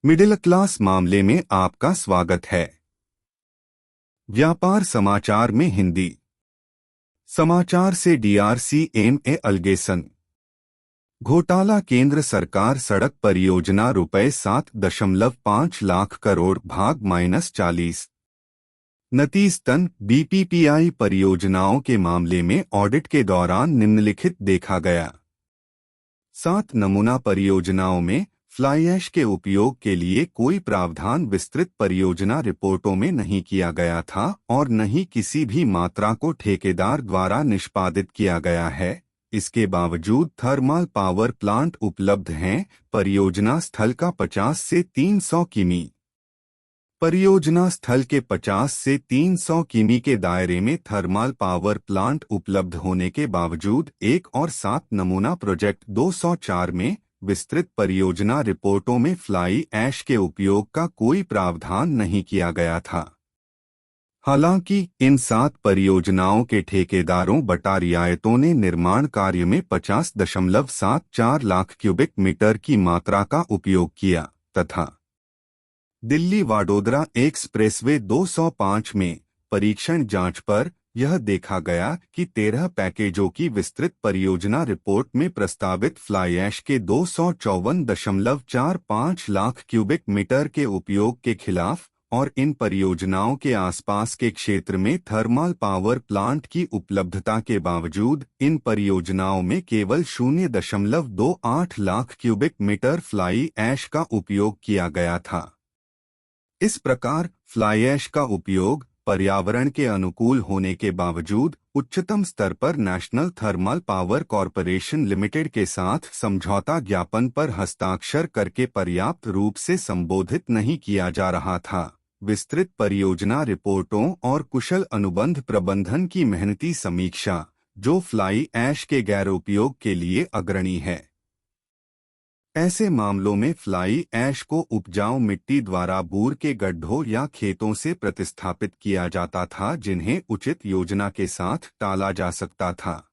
Middle class मामले में आपका स्वागत है। व्यापार समाचार में हिंदी समाचार से DRCMA अल्गेसन। घोटाला केंद्र सरकार सड़क परियोजना ₹7.5 लाख करोड़ भाग -40। 29 टन BPPI परियोजनाओं के मामले में ऑडिट के दौरान निम्नलिखित देखा गया। 7 नमूना परियोजनाओं में फ्लाई ऐश के उपयोग के लिए कोई प्रावधान विस्तृत परियोजना रिपोर्टों में नहीं किया गया था और न ही किसी भी मात्रा को ठेकेदार द्वारा निष्पादित किया गया है। इसके बावजूद थर्मल पावर प्लांट उपलब्ध हैं। परियोजना स्थल का 50 से 300 किमी। परियोजना स्थल के 50 से 300 किमी के दायरे में थर्मल पावर प्लांट उपलब्ध होने के बावजूद 1 और 7 नमूना प्रोजेक्ट 204 में विस्तृत परियोजना रिपोर्टों में फ्लाई ऐश के उपयोग का कोई प्रावधान नहीं किया गया था। हालांकि इन 7 परियोजनाओं के ठेकेदारों बटा रियायतों ने निर्माण कार्य में 50.74 लाख क्यूबिक मीटर की मात्रा का उपयोग किया तथा दिल्ली वडोदरा एक्सप्रेसवे 205 में परीक्षण जांच पर यह देखा गया कि 13 पैकेजों की विस्तृत परियोजना रिपोर्ट में प्रस्तावित फ्लाई ऐश के 254.45 लाख क्यूबिक मीटर के उपयोग के खिलाफ और इन परियोजनाओं के आसपास के क्षेत्र में थर्मल पावर प्लांट की उपलब्धता के बावजूद इन परियोजनाओं में केवल 0.28 lakh cubic metre fly ash का उपयोग किया गया था। इस प्रकार फ्लाई ऐश का उपयोग पर्यावरण के अनुकूल होने के बावजूद उच्चतम स्तर पर national thermal power corporation limited के साथ समझौता ज्ञापन पर हस्ताक्षर करके पर्याप्त रूप से संबोधित नहीं किया जा रहा था। विस्तृत परियोजना रिपोर्टों और कुशल अनुबंध प्रबंधन की मेहनती समीक्षा, जो फ्लाई ऐश के गैर उपयोग के लिए अग्रणी है। ऐसे मामलों में फ्लाई ऐश को उपजाऊ मिट्टी द्वारा बूर के गड्ढों या खेतों से प्रतिस्थापित किया जाता था, जिन्हें उचित योजना के साथ टाला जा सकता था।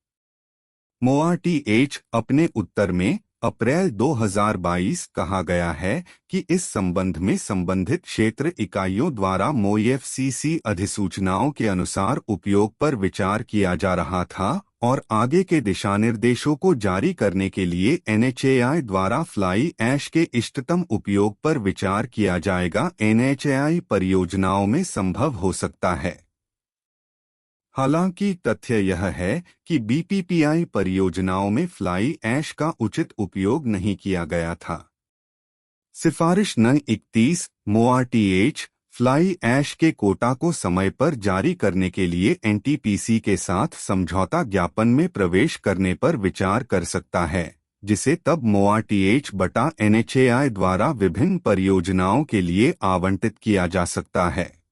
MoRTH अपने उत्तर में अप्रैल 2022 कहा गया है कि इस संबंध में संबंधित क्षेत्र इकाइयों द्वारा MoEFCC अधिसूचनाओं के अनुसार उपयोग पर विचार किया जा रहा था और आगे के दिशानिर्देशों को जारी करने के लिए NHAI द्वारा फ्लाई ऐश के इष्टतम उपयोग पर विचार किया जाएगा। NHAI परियोजनाओं में संभव हो सकता है। हालांकि तथ्य यह है कि BPPI परियोजनाओं में फ्लाई ऐश का उचित उपयोग नहीं किया गया था। सिफारिश नंबर 31 MoRTH फ्लाई ऐश के कोटा को समय पर जारी करने के लिए NTPC के साथ समझौता ज्ञापन में प्रवेश करने पर विचार कर सकता है, जिसे तब MoRTH बटा NHAI द्वारा विभिन्न परियोजनाओं के लिए आवंटित किया जा सकता है।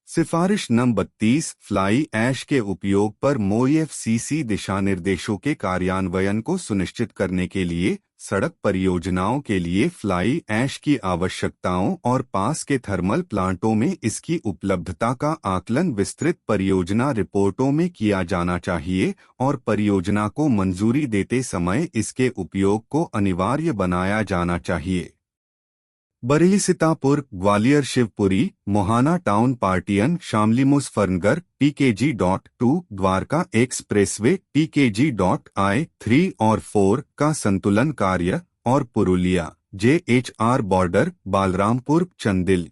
सिफारिश नंबर 32 फ्लाई ऐश के उपयोग पर MoEFCC दिशानिर्देशों के कार्यान्वयन को सुनिश्चित करने के लिए सड़क परियोजनाओं के लिए फ्लाई ऐश की आवश्यकताओं और पास के थर्मल प्लांटों में इसकी उपलब्धता का आकलन विस्तृत परियोजना रिपोर्टों में किया जाना चाहिए और परियोजना को मंजूरी देते समय इसके उपयोग को अनिवार्य बनाया जाना चाहिए। बरेली सीतापुर ग्वालियर शिवपुरी मोहाना टाउन पार्टियन Shamli Muzaffarnagar PKG.2 Dwarka expressway PKG.I3 और 4 का संतुलन कार्य और पुरुलिया JHR बॉर्डर बालरामपुर चंदिल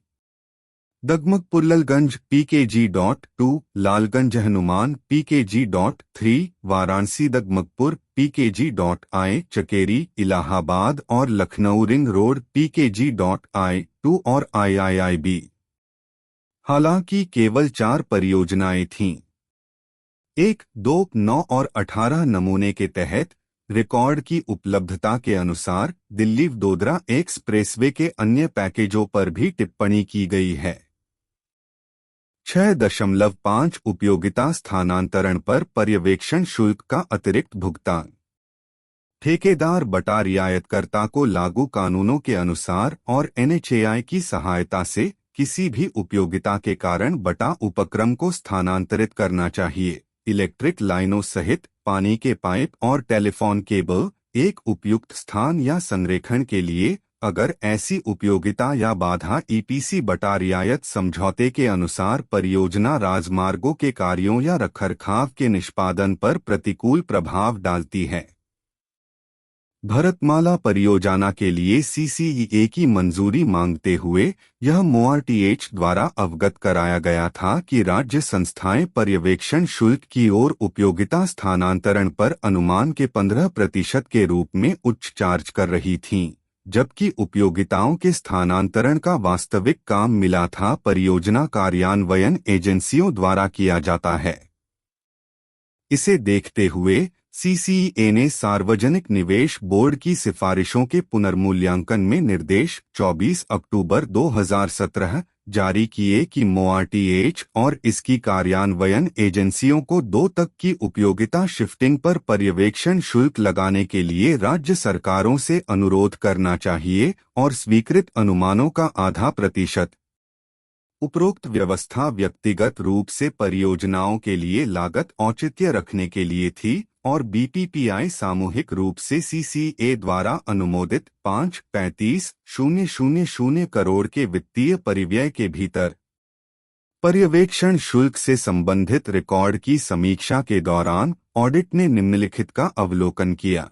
दगमगपुरलगंज PKG.2 Lalganj Hanuman PKG.3 Varanasi Dagmagpur PKG.I Chakeri Allahabad और लखनऊ रिंग रोड PKG.I2 और IIIB। हालांकि केवल 4 परियोजनाएं थीं। 1, 2, 9 और 18 नमूने के तहत रिकॉर्ड की उपलब्धता के अनुसार दिल्ली वडोदरा एक्सप्रेसवे के अन्य पैकेजों पर भी टिप्पणी की गई है। 6.5 उपयोगिता स्थानांतरण पर पर्यवेक्षण शुल्क का अतिरिक्त भुगतान। ठेकेदार बटा रियायतकर्ता को लागू कानूनों के अनुसार और NHAI की सहायता से किसी भी उपयोगिता के कारण बटा उपक्रम को स्थानांतरित करना चाहिए। इलेक्ट्रिक लाइनों सहित पानी के पाइप और टेलीफोन केबल एक उपयुक्त स्थान या संरेखण के लिए अगर ऐसी उपयोगिता या बाधा ईपीसी बटा रियायत समझौते के अनुसार परियोजना राजमार्गों के कार्यों या रखरखाव के निष्पादन पर प्रतिकूल प्रभाव डालती है। भरतमाला परियोजना के लिए सीसीईए की मंजूरी मांगते हुए यह मोआरटीएच द्वारा अवगत कराया गया था कि राज्य संस्थाएं पर्यवेक्षण शुल्क की ओर उपयोगिता स्थानांतरण पर अनुमान के 15% के रूप में उच्च चार्ज कर रही थीं, जबकि उपयोगिताओं के स्थानांतरण का वास्तविक काम मिला था परियोजना कार्यान्वयन एजेंसियों द्वारा किया जाता है। इसे देखते हुए सीसीईए ने सार्वजनिक निवेश बोर्ड की सिफारिशों के पुनर्मूल्यांकन में निर्देश 24 अक्टूबर 2017 जारी किए कि मोआरटीएच और इसकी कार्यान्वयन एजेंसियों को 2 तक की उपयोगिता शिफ्टिंग पर पर्यवेक्षण शुल्क लगाने के लिए राज्य सरकारों से अनुरोध करना चाहिए और स्वीकृत अनुमानों का आधा प्रतिशत। उपरोक्त व्यवस्था व्यक्तिगत रूप से परियोजनाओं के लिए लागत औचित्य रखने के लिए थी और बीपीपीआई सामूहिक रूप से सीसीए द्वारा अनुमोदित 5,35,000 करोड़ के वित्तीय परिव्यय के भीतर पर्यवेक्षण शुल्क से संबंधित रिकॉर्ड की समीक्षा के दौरान ऑडिट ने निम्नलिखित का अवलोकन किया।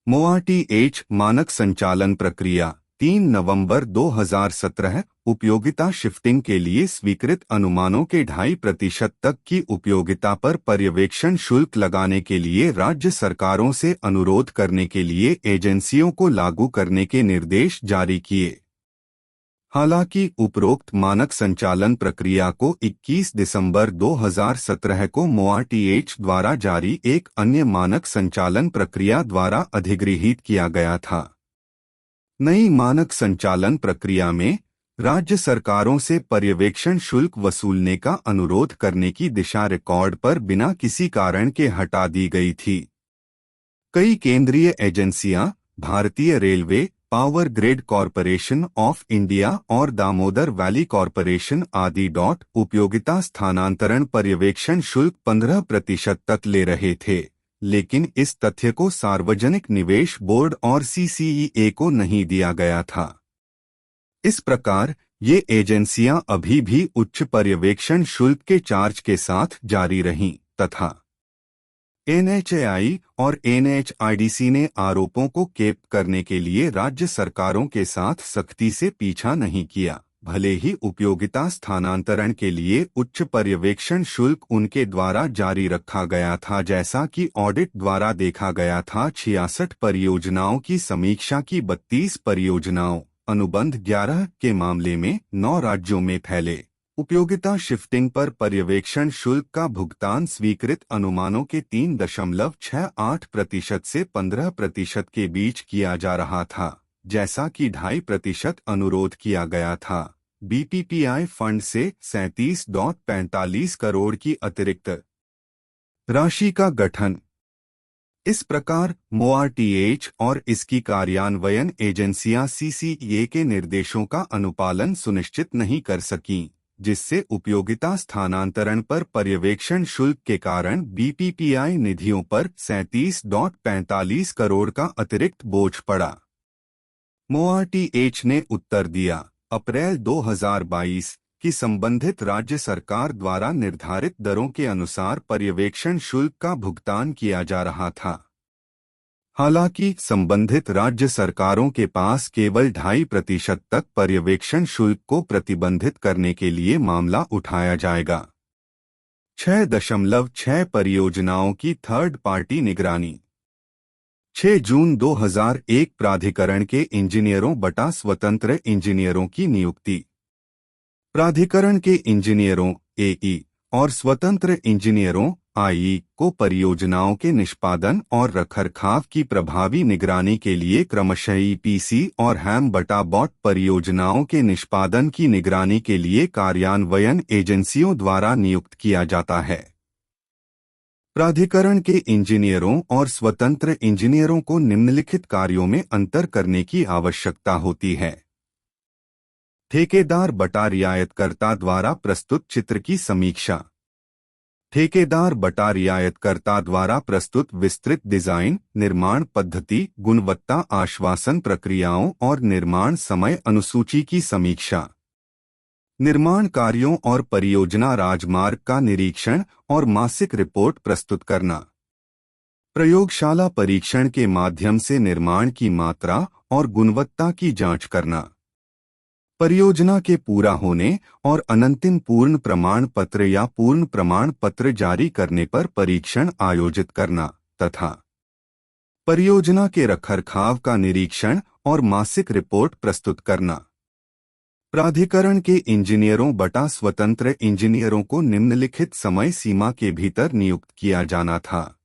मोआरटीएच मानक संचालन प्रक्रिया 3 नवंबर 2017 उपयोगिता शिफ्टिंग के लिए स्वीकृत अनुमानों के 2.5% तक की उपयोगिता पर पर्यवेक्षण शुल्क लगाने के लिए राज्य सरकारों से अनुरोध करने के लिए एजेंसियों को लागू करने के निर्देश जारी किए। हालांकि उपरोक्त मानक संचालन प्रक्रिया को 21 दिसंबर 2017 को मोआरटीएच द्वारा जारी एक अन्य मानक संचालन प्रक्रिया द्वारा अधिगृहीत किया गया था। नई मानक संचालन प्रक्रिया में राज्य सरकारों से पर्यवेक्षण शुल्क वसूलने का अनुरोध करने की दिशा रिकॉर्ड पर बिना किसी कारण के हटा दी गई थी। कई केंद्रीय एजेंसियां, भारतीय railway, power grid corporation of India और दामोदर वैली कॉरपोरेशन आदि उपयोगिता स्थानांतरण पर्यवेक्षण शुल्क 15% तक ले रहे थे, लेकिन इस तथ्य को सार्वजनिक निवेश बोर्ड और सीसीईए को नहीं दिया गया था। इस प्रकार ये एजेंसियां अभी भी उच्च पर्यवेक्षण शुल्क के चार्ज के साथ जारी रहीं तथा एनएचएआई और एनएचआईडीसी ने आरोपों को केप करने के लिए राज्य सरकारों के साथ सख्ती से पीछा नहीं किया। भले ही उपयोगिता स्थानांतरण के लिए उच्च पर्यवेक्षण शुल्क उनके द्वारा जारी रखा गया था, जैसा कि ऑडिट द्वारा देखा गया था। 66 परियोजनाओं की समीक्षा की 32 परियोजनाओं अनुबंध 11 के मामले में 9 राज्यों में फैले उपयोगिता शिफ्टिंग पर पर्यवेक्षण शुल्क का भुगतान स्वीकृत अनुमानों के 3.68% से 15% के बीच किया जा रहा था, जैसा कि 2.5% अनुरोध किया गया था। बीपीपीआई फंड से 37.45 करोड़ की अतिरिक्त राशि का गठन। इस प्रकार मोआरटीएच और इसकी कार्यान्वयन एजेंसियां सीसीईए के निर्देशों का अनुपालन सुनिश्चित नहीं कर सकीं, जिससे उपयोगिता स्थानांतरण पर पर्यवेक्षण शुल्क के कारण बीपीपीआई निधियों पर 37.45 करोड़ का अतिरिक्त बोझ पड़ा। मोआरटीएच ने उत्तर दिया, अप्रैल 2022 की संबंधित राज्य सरकार द्वारा निर्धारित दरों के अनुसार पर्यवेक्षण शुल्क का भुगतान किया जा रहा था। हालांकि संबंधित राज्य सरकारों के पास केवल 2.5% तक पर्यवेक्षण शुल्क को प्रतिबंधित करने के लिए मामला उठाया जाएगा। 6.6 परियोजनाओं की थर्ड पार्टी निगरानी। 6 जून 2001 प्राधिकरण के इंजीनियरों बटा स्वतंत्र इंजीनियरों की नियुक्ति। प्राधिकरण के इंजीनियरों एई और स्वतंत्र इंजीनियरों आई को परियोजनाओं के निष्पादन और रखरखाव की प्रभावी निगरानी के लिए क्रमशः ईपीसी और हैम बटा बॉट परियोजनाओं के निष्पादन की निगरानी के लिए कार्यान्वयन एजेंसियों द्वारा नियुक्त किया जाता है। प्राधिकरण के इंजीनियरों और स्वतंत्र इंजीनियरों को निम्नलिखित कार्यों में अंतर करने की आवश्यकता होती है। ठेकेदार बटा रियायतकर्ता द्वारा प्रस्तुत चित्र की समीक्षा। ठेकेदार बटा रियायतकर्ता द्वारा प्रस्तुत विस्तृत डिजाइन, निर्माण पद्धति, गुणवत्ता आश्वासन प्रक्रियाओं और निर्माण समय अनुसूची की समीक्षा। निर्माण कार्यों और परियोजना राजमार्ग का निरीक्षण और मासिक रिपोर्ट प्रस्तुत करना। प्रयोगशाला परीक्षण के माध्यम से निर्माण की मात्रा और गुणवत्ता की जांच करना। परियोजना के पूरा होने और अनंतिम पूर्ण प्रमाण पत्र या पूर्ण प्रमाण पत्र जारी करने पर परीक्षण आयोजित करना तथा परियोजना के रखरखाव का निरीक्षण और मासिक रिपोर्ट प्रस्तुत करना। प्राधिकरण के इंजीनियरों बटा स्वतंत्र इंजीनियरों को निम्नलिखित समय सीमा के भीतर नियुक्त किया जाना था।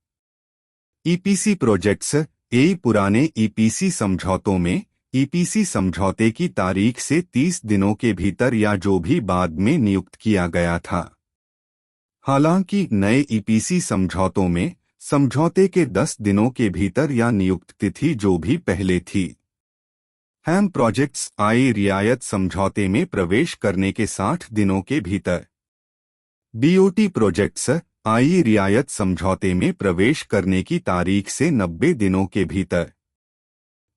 ईपीसी प्रोजेक्ट्स पुराने ईपीसी समझौतों में ईपीसी समझौते की तारीख से 30 दिनों के भीतर या जो भी बाद में नियुक्त किया गया था। हालांकि नए ईपीसी समझौतों में समझौते के 10 दिनों के भीतर या नियुक्त तिथि जो भी पहले थी। हैम प्रोजेक्ट्स रियायत समझौते में प्रवेश करने के 60 दिनों के भीतर। बीओटी प्रोजेक्ट्स रियायत समझौते में प्रवेश करने की तारीख से 90 दिनों के भीतर।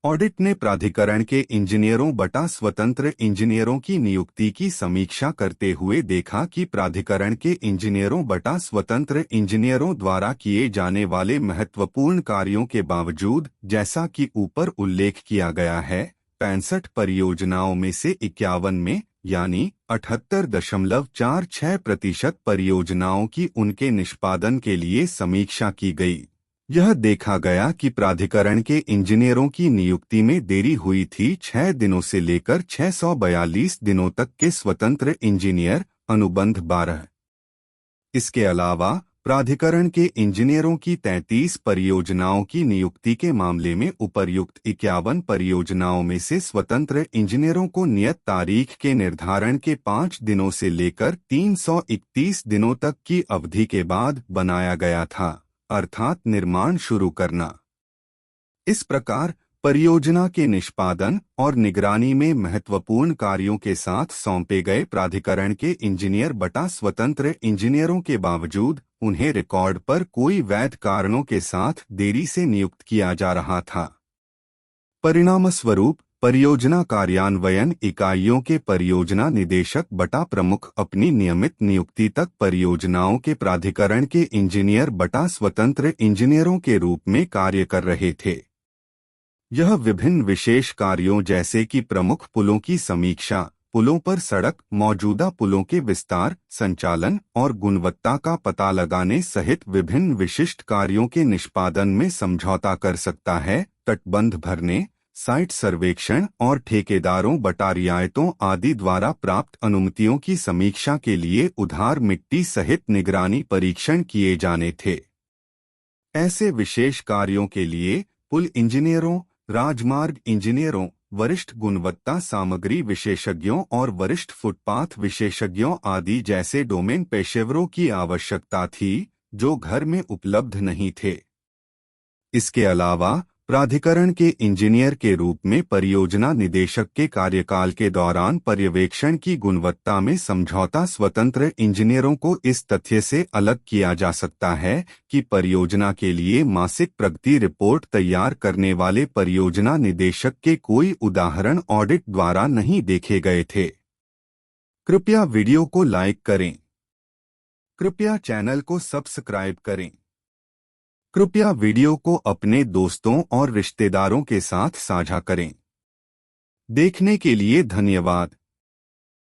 ऑडिट ने प्राधिकरण के इंजीनियरों बटा स्वतंत्र इंजीनियरों की नियुक्ति की समीक्षा करते हुए देखा कि प्राधिकरण के इंजीनियरों बटा स्वतंत्र इंजीनियरों द्वारा किए जाने वाले महत्वपूर्ण कार्यों के बावजूद, जैसा कि ऊपर उल्लेख किया गया है, 65 परियोजनाओं में से 51 में यानी 78.46% परियोजनाओं की उनके निष्पादन के लिए समीक्षा की गई। यह देखा गया कि प्राधिकरण के इंजीनियरों की नियुक्ति में देरी हुई थी। 6 दिनों से लेकर 642 दिनों तक के स्वतंत्र इंजीनियर अनुबंध 12। इसके अलावा प्राधिकरण के इंजीनियरों की 33 परियोजनाओं की नियुक्ति के मामले में उपर्युक्त 51 परियोजनाओं में से स्वतंत्र इंजीनियरों को नियत तारीख के निर्धारण के 5 दिनों से लेकर 331 दिनों तक की अवधि के बाद बनाया गया था, अर्थात निर्माण शुरू करना। इस प्रकार परियोजना के निष्पादन और निगरानी में महत्वपूर्ण कार्यों के साथ सौंपे गए प्राधिकरण के इंजीनियर बटा स्वतंत्र इंजीनियरों के बावजूद उन्हें रिकॉर्ड पर कोई वैध कारणों के साथ देरी से नियुक्त किया जा रहा था। परिणामस्वरूप परियोजना कार्यान्वयन इकाइयों के परियोजना निदेशक बटा प्रमुख अपनी नियमित नियुक्ति तक परियोजनाओं के प्राधिकरण के इंजीनियर बटा स्वतंत्र इंजीनियरों के रूप में कार्य कर रहे थे। यह विभिन्न विशेष कार्यों जैसे कि प्रमुख पुलों की समीक्षा, पुलों पर सड़क, मौजूदा पुलों के विस्तार, संचालन और गुणवत्ता का पता लगाने सहित विभिन्न विशिष्ट कार्यों के निष्पादन में समझौता कर सकता है। तटबंध भरने, साइट सर्वेक्षण और ठेकेदारों बटा रियायतों आदि द्वारा प्राप्त अनुमतियों की समीक्षा के लिए उधार मिट्टी सहित निगरानी परीक्षण किए जाने थे। ऐसे विशेष कार्यों के लिए पुल इंजीनियरों, राजमार्ग इंजीनियरों, वरिष्ठ गुणवत्ता सामग्री विशेषज्ञों और वरिष्ठ फुटपाथ विशेषज्ञों आदि जैसे डोमेन पेशेवरों की आवश्यकता थी, जो घर में उपलब्ध नहीं थे। इसके अलावा प्राधिकरण के इंजीनियर के रूप में परियोजना निदेशक के कार्यकाल के दौरान पर्यवेक्षण की गुणवत्ता में समझौता स्वतंत्र इंजीनियरों को इस तथ्य से अलग किया जा सकता है कि परियोजना के लिए मासिक प्रगति रिपोर्ट तैयार करने वाले परियोजना निदेशक के कोई उदाहरण ऑडिट द्वारा नहीं देखे गए थे। कृपया वीडियो को लाइक करें। कृपया चैनल को सब्सक्राइब करें। कृपया वीडियो को अपने दोस्तों और रिश्तेदारों के साथ साझा करें। देखने के लिए धन्यवाद।